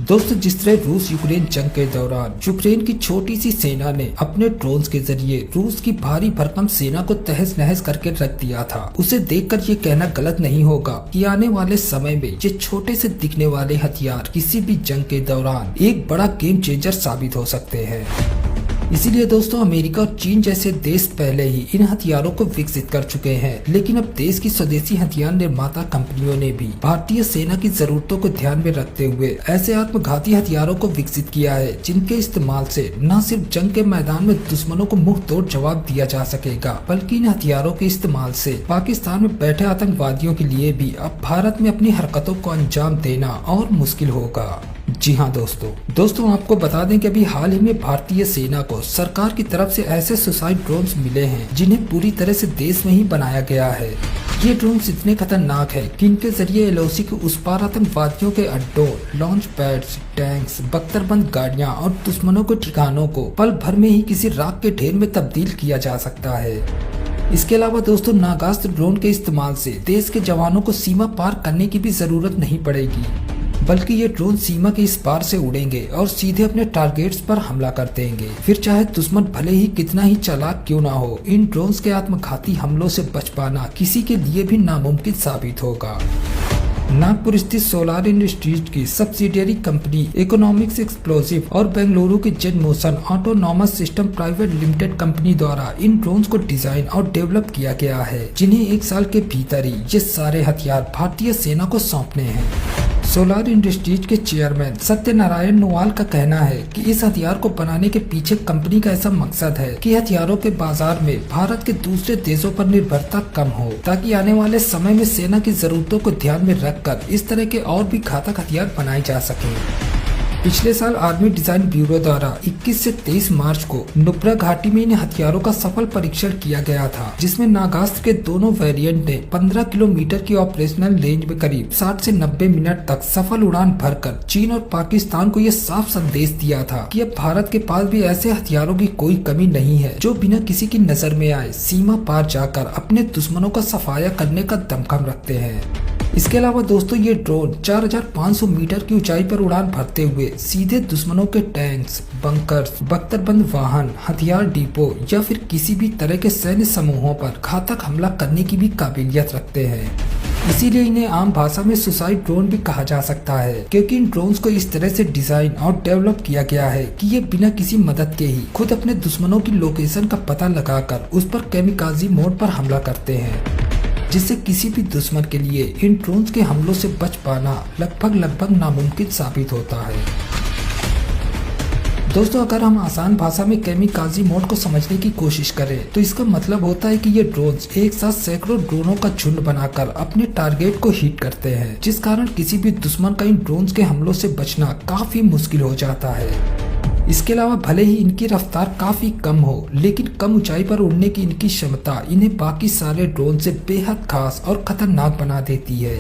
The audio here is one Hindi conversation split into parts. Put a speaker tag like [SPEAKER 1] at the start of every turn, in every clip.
[SPEAKER 1] दोस्तों, जिस तरह रूस यूक्रेन जंग के दौरान यूक्रेन की छोटी सी सेना ने अपने ड्रोन्स के जरिए रूस की भारी भरकम सेना को तहस नहस करके रख दिया था, उसे देखकर ये कहना गलत नहीं होगा कि आने वाले समय में ये छोटे से दिखने वाले हथियार किसी भी जंग के दौरान एक बड़ा गेम चेंजर साबित हो सकते हैं। इसीलिए दोस्तों, अमेरिका और चीन जैसे देश पहले ही इन हथियारों को विकसित कर चुके हैं, लेकिन अब देश की स्वदेशी हथियार निर्माता कंपनियों ने भी भारतीय सेना की जरूरतों को ध्यान में रखते हुए ऐसे आत्मघाती हथियारों को विकसित किया है, जिनके इस्तेमाल से न सिर्फ जंग के मैदान में दुश्मनों को मुंह तोड़ जवाब दिया जा सकेगा, बल्कि इन हथियारों के इस्तेमाल से पाकिस्तान में बैठे आतंकवादियों के लिए भी अब भारत में अपनी हरकतों को अंजाम देना और मुश्किल होगा। जी हाँ दोस्तों आपको बता दें कि अभी हाल ही में भारतीय सेना को सरकार की तरफ से ऐसे सुसाइड ड्रोन्स मिले हैं, जिन्हें पूरी तरह से देश में ही बनाया गया है। ये ड्रोन्स इतने खतरनाक है कि इनके जरिए एलओसी के उस पार आतंकवादियों के अड्डों, लॉन्च पैड्स, टैंक्स, बख्तरबंद गाड़ियां और दुश्मनों के ठिकानों को पल भर में ही किसी राख के ढेर में तब्दील किया जा सकता है। इसके अलावा दोस्तों, नागास्त्र ड्रोन के इस्तेमाल से देश के जवानों को सीमा पार करने की भी जरूरत नहीं पड़ेगी, बल्कि ये ड्रोन सीमा के इस पार से उड़ेंगे और सीधे अपने टारगेट्स पर हमला कर देंगे। फिर चाहे दुश्मन भले ही कितना ही चालाक क्यों ना हो, इन ड्रोन्स के आत्मघाती हमलों से बच पाना किसी के लिए भी नामुमकिन साबित होगा। नागपुर स्थित सोलार इंडस्ट्रीज की सब्सिडियरी कंपनी इकोनॉमिक्स एक्सप्लोसिव और बेंगलुरु की jet motion autonomous system private limited company द्वारा इन ड्रोन्स को डिजाइन और डेवलप किया गया है, जिन्हें 1 साल के भीतर ही ये सारे हथियार भारतीय सेना को सौंपने हैं। सोलार इंडस्ट्रीज के चेयरमैन सत्यनारायण नोवाल का कहना है कि इस हथियार को बनाने के पीछे कंपनी का ऐसा मकसद है कि हथियारों के बाजार में भारत के दूसरे देशों पर निर्भरता कम हो, ताकि आने वाले समय में सेना की जरूरतों को ध्यान में रखकर इस तरह के और भी घातक हथियार बनाए जा सके। पिछले साल आर्मी डिजाइन ब्यूरो द्वारा 21 से 23 मार्च को नुब्रा घाटी में इन हथियारों का सफल परीक्षण किया गया था, जिसमें नागास्त्र के दोनों वेरिएंट ने 15 किलोमीटर की ऑपरेशनल रेंज में करीब 60 से 90 मिनट तक सफल उड़ान भरकर चीन और पाकिस्तान को ये साफ संदेश दिया था कि अब भारत के पास भी ऐसे हथियारों की कोई कमी नहीं है, जो बिना किसी की नजर में आए सीमा पार जाकर अपने दुश्मनों का सफाया करने का दमखम रखते हैं। इसके अलावा दोस्तों, ये ड्रोन 4500 मीटर की ऊंचाई पर उड़ान भरते हुए सीधे दुश्मनों के टैंक्स, बंकर्स, बख्तरबंद वाहन, हथियार डिपो या फिर किसी भी तरह के सैन्य समूहों पर घातक हमला करने की भी काबिलियत रखते हैं। इसीलिए इन्हें आम भाषा में सुसाइड ड्रोन भी कहा जा सकता है, क्योंकि इन ड्रोन्स को इस तरह से डिजाइन और डेवलप किया गया है कि ये बिना किसी मदद के ही खुद अपने दुश्मनों की लोकेशन का पता लगाकर उस पर कैमिकाजी मोड पर हमला करते हैं, जिससे किसी भी दुश्मन के लिए इन ड्रोन्स के हमलों से बच पाना लगभग नामुमकिन साबित होता है। दोस्तों, अगर हम आसान भाषा में कैमिकाजी मोड को समझने की कोशिश करें तो इसका मतलब होता है कि ये ड्रोन्स एक साथ सैकड़ों ड्रोनों का झुंड बनाकर अपने टारगेट को हिट करते हैं, जिस कारण किसी भी दुश्मन का इन ड्रोन्स के हमलों से बचना काफी मुश्किल हो जाता है। इसके अलावा भले ही इनकी रफ्तार काफी कम हो, लेकिन कम ऊंचाई पर उड़ने की इनकी क्षमता इन्हें बाकी सारे ड्रोन से बेहद खास और खतरनाक बना देती है,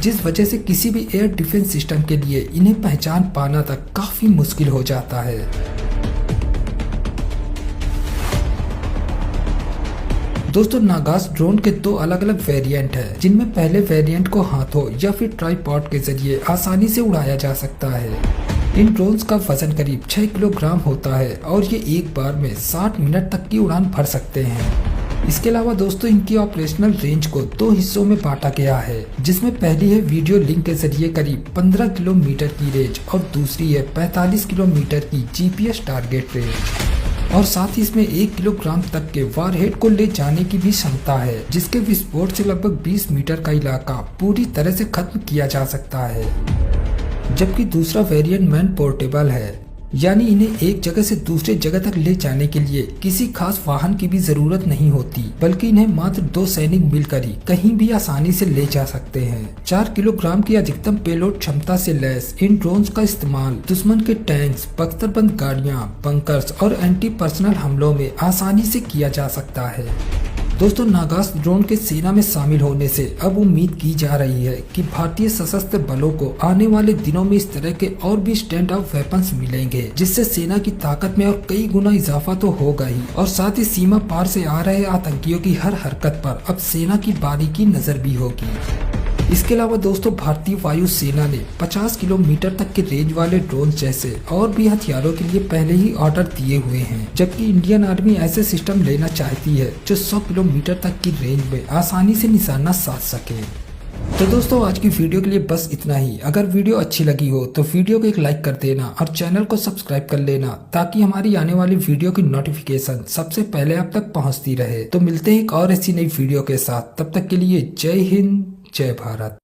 [SPEAKER 1] जिस वजह से किसी भी एयर डिफेंस सिस्टम के लिए इन्हें पहचान पाना तक काफी मुश्किल हो जाता है। दोस्तों, नागास्त्र ड्रोन के 2 अलग अलग वेरिएंट हैं, जिनमें पहले वेरिएंट को हाथों या फिर ट्राइपॉड के जरिए आसानी से उड़ाया जा सकता है। इन ड्रोन्स का वजन करीब 6 किलोग्राम होता है और ये एक बार में 60 मिनट तक की उड़ान भर सकते हैं। इसके अलावा दोस्तों, इनकी ऑपरेशनल रेंज को 2 हिस्सों में बांटा गया है, जिसमें पहली है वीडियो लिंक के जरिए करीब 15 किलोमीटर की रेंज और दूसरी है 45 किलोमीटर की जीपीएस टारगेट रेंज, और साथ ही इसमें 1 किलोग्राम तक के वारहेड को ले जाने की भी क्षमता है, जिसके विस्फोट से लगभग 20 मीटर का इलाका पूरी तरह से खत्म किया जा सकता है। जबकि दूसरा वेरिएंट मैन पोर्टेबल है, यानी इन्हें एक जगह से दूसरे जगह तक ले जाने के लिए किसी खास वाहन की भी जरूरत नहीं होती, बल्कि इन्हें मात्र 2 सैनिक मिलकर ही कहीं भी आसानी से ले जा सकते हैं। 4 किलोग्राम की अधिकतम पेलोड क्षमता से लैस इन ड्रोन्स का इस्तेमाल दुश्मन के टैंक्स, बख्तरबंद गाड़ियां, बंकर्स और एंटी पर्सनल हमलों में आसानी से किया जा सकता है। दोस्तों, नागास्त्र ड्रोन के सेना में शामिल होने से अब उम्मीद की जा रही है कि भारतीय सशस्त्र बलों को आने वाले दिनों में इस तरह के और भी स्टैंड ऑफ वेपन्स मिलेंगे, जिससे सेना की ताकत में और कई गुना इजाफा तो होगा ही, और साथ ही सीमा पार से आ रहे आतंकियों की हर हरकत पर अब सेना की बारीकी नजर भी होगी। इसके अलावा दोस्तों भारतीय वायु सेना ने 50 किलोमीटर तक के रेंज वाले ड्रोन जैसे और भी हथियारों के लिए पहले ही ऑर्डर दिए हुए हैं, जबकि इंडियन आर्मी ऐसे सिस्टम लेना चाहती है जो 100 किलोमीटर तक की रेंज में आसानी से निशाना साध सके। तो दोस्तों आज की वीडियो के लिए बस इतना ही। अगर वीडियो अच्छी लगी हो तो वीडियो को एक लाइक कर देना और चैनल को सब्सक्राइब कर लेना ताकि हमारी आने वाली वीडियो की नोटिफिकेशन सबसे पहले आप तक पहुंचती रहे। तो मिलते हैं एक और ऐसी नई वीडियो के साथ, तब तक के लिए जय हिंद जय भारत।